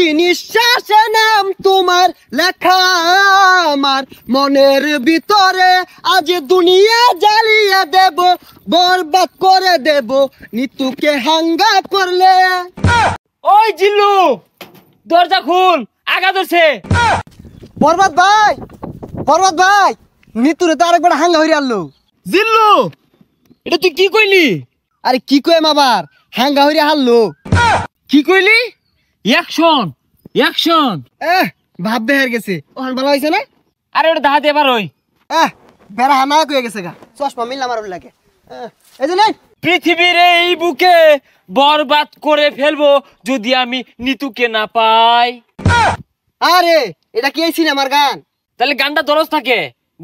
প্রতি নিঃশ্বাসে নাম তোমার লেখা আমার মনের ভিতরে, আজ দুনিয়া জ্বালিয়ে দেব, বরবাদ করে দেব নিতুকে হাঙ্গা করলে। ওই জিল্লু, দরজা খুল, আগা ধরছে। বরবাদ ভাই নিতুরে তো আরেকবার হাঙ্গা হইরে আনলো। জিল্লু, এটা তুই কি কইলি? আরে কি কইম আবার, হাঙ্গা হইরে হারলো। কি কইলি? Action action. ভাব বেহার গেছে, ওখান ভালো হয়েছে না? আরে ওটা দাহাতে এবার ওই বেড়া হানা কয়ে গেছে গা, চশমা মিললাম আর লাগে। এই যে নেই, পৃথিবীর এই বুকে বরবাদ করে ফেলবো যদি আমি নিতুকে না পাই। আরে এটা কি এই সিনেমার গান? তাহলে গানটা দরজ থাকে,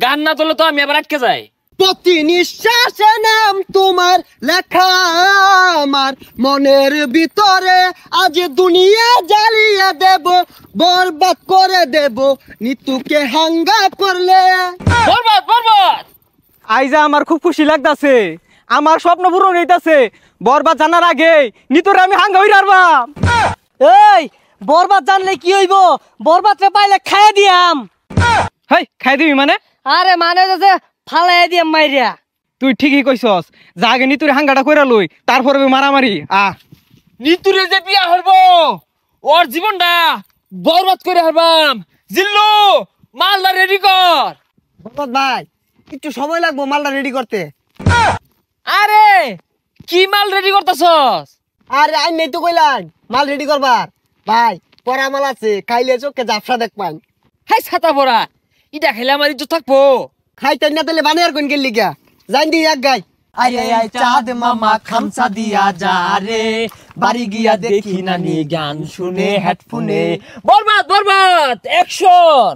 গান না তোলে তো আমি আবার আটকে যাই। প্রতি নিঃশ্বাসে নাম তোমার লেখা আমার মনের ভিতরে, আজ দুনিয়া জ্বালিয়ে দেব, বরবাদ করে দেব নিতুকে হাঙ্গা করলে। বরবাদ বরবাদ। আইজা আমার খুব খুশি লাগতাছে, আমার স্বপ্ন পূরণ হইতাছে। বরবাদ জানার আগে নিতরে আমি হাঙ্গা হইরা আরবাম। এই বরবাদ জানলে কি হইব? বরবাদ রে পাইলে খাইয়া দিয়াম। হেই, খাই দিবি মানে? আরে মানে যে ফালাই দিয়াম মাইরিয়া। তুই ঠিকই কইছস, যা আগে নিতুরে হাঙ্গাটা কইরা লই, তারপরে মারামারি। নিতুরে যে বিয়া হইবো, ওর জীবনটা বরবাদ করে হারবাম। জিল্লু, মালদা রেডি কর। বরবাদ ভাই একটু সময় লাগবো মালটা রেডি করতে। আরে কি মাল রেডি করতেছস? আরে আই নেই তো কইলাম মাল রেডি করবার। ভাই পরা মাল আছে, খাইলে চোখে জাফসা দেখবান। হাই ছাতা পড়া, ইটা খেলে আমার ইজ্জত থাকবো। খাইতে না তাহলে বানিয়ার কোন গেলি গা, জান দি এক গাই। আরে আই চাঁদ মামা খামসা দিয়া যা রে, বাড়ি গিয়া দেখি নানি গান শুনে হেডফোনে। বরবাদ বরবাদ অ্যাকশন।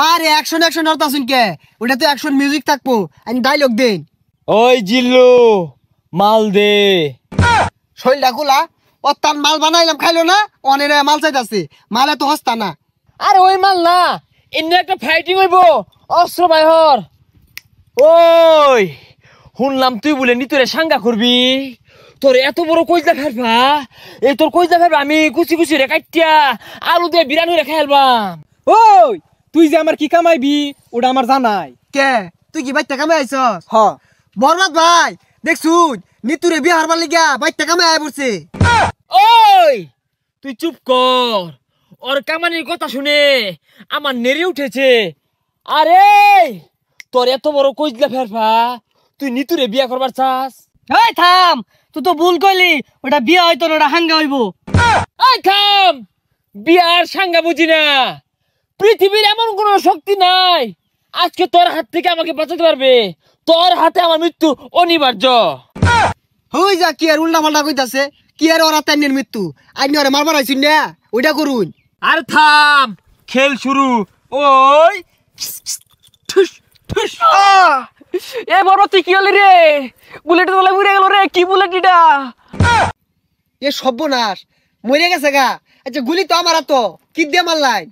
আরে অ্যাকশন আর তাসুন কে, ওটা তো অ্যাকশন মিউজিক থাকবো, আমি ডায়লগ দেন। ওই জিল্লু, মাল দে। শৈলটা খোলা, ও তার মাল বানাইলাম খাইলো না, অনেক মাল চাইতাছে, মালে তো হস্তা না। আরে ওই মাল না, এমনি একটা ফাইটিং হইব, অস্ত্র বাইহর। ওই শুনলাম তুই বলে নিতরে সাঙ্গা করবি, তোর এত বড় কইজা ফেলবা, এই তোর কইজা ফেলবা আমি কুচি কুচি রে কাটিয়া আলু দিয়ে বিরানি রে খাইলবাম। ওই তুই যে আমার কি কামাইবি ওটা আমার জানাই। কে তুই কি বাইতে কামে আইছস? হ, বরবাদ ভাই দেখছুন নিতুরে বিয়ে হারবার লিগা বাইতে কামে আয় পড়ছে। ওই তুই চুপ কর, ওর কামানির কথা শুনে আমার নেড়ে উঠেছে। আরে তোর এত বড় কইজলা ফেরফা, তুই নিতুরে বিয়া করবার চাস? এই থাম, তুই তো ভুল কইলি, ওটা বিয়া হইতো না, ওটা হাঙ্গা হইব। এই থাম, বিয়ার সাঙ্গা বুঝি না। পৃথিবীর এমন কোন শক্তি নাই আজকে তোর হাত থেকে আমাকে বাঁচাতে পারবে। তোর হাতে আমার মৃত্যু অনিবার্য। হই যা কি আর উল্টা পাল্টা কইতাছে, কি আর ওরা তাইনের মৃত্যু, আইনি ওরে মারবার আইছুন না, ওইটা করুন। আর থাম, খেল শুরু। ওই ঠুস ঠুস। এ বরবাদ তুই কি হলি রে? বুলেট তোলা উড়ে গেল রে, কি বুলেট এটা? এ সর্বনাশ, মরে গেছে গা। আচ্ছা গুলি তো আমার তো কি দিয়ে মারলাই?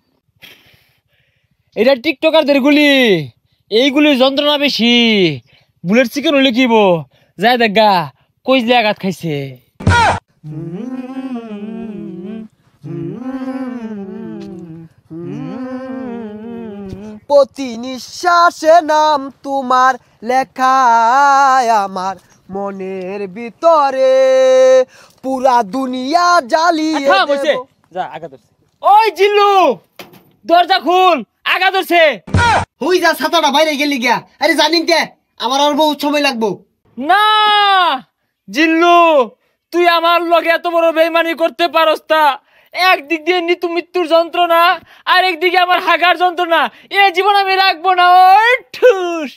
এটা টিকটকারদের গুলি, এইগুলির যন্ত্রণা বেশি। বুলেট চিকেন হলে কিব যায় দেখা কইজলে আঘাত খাইছে। প্রতি নিঃশ্বাসে নাম তোমার লেখা আমার মনের ভিতরে, পুরা দুনিয়া জ্বালিয়ে থাম হইছে, দেব। যা আগা ধরছে। ওই জিল্লু, দরজা খুল, আগা ধরছে। হই যা ছাতাটা বাইরে গেলি গিয়া। আরে জানিন কে আমার আর বহুত সময় লাগবো। না জিল্লু, তুই আমার লগে এত বড় বেইমানি করতে পারস তা? একদিক দিয়ে নিতু মৃত্যুর যন্ত্রণা, আর একদিকে আমার হাগার যন্ত্রণা, এ জীবন আমি রাখবো না। ওই ঠুস।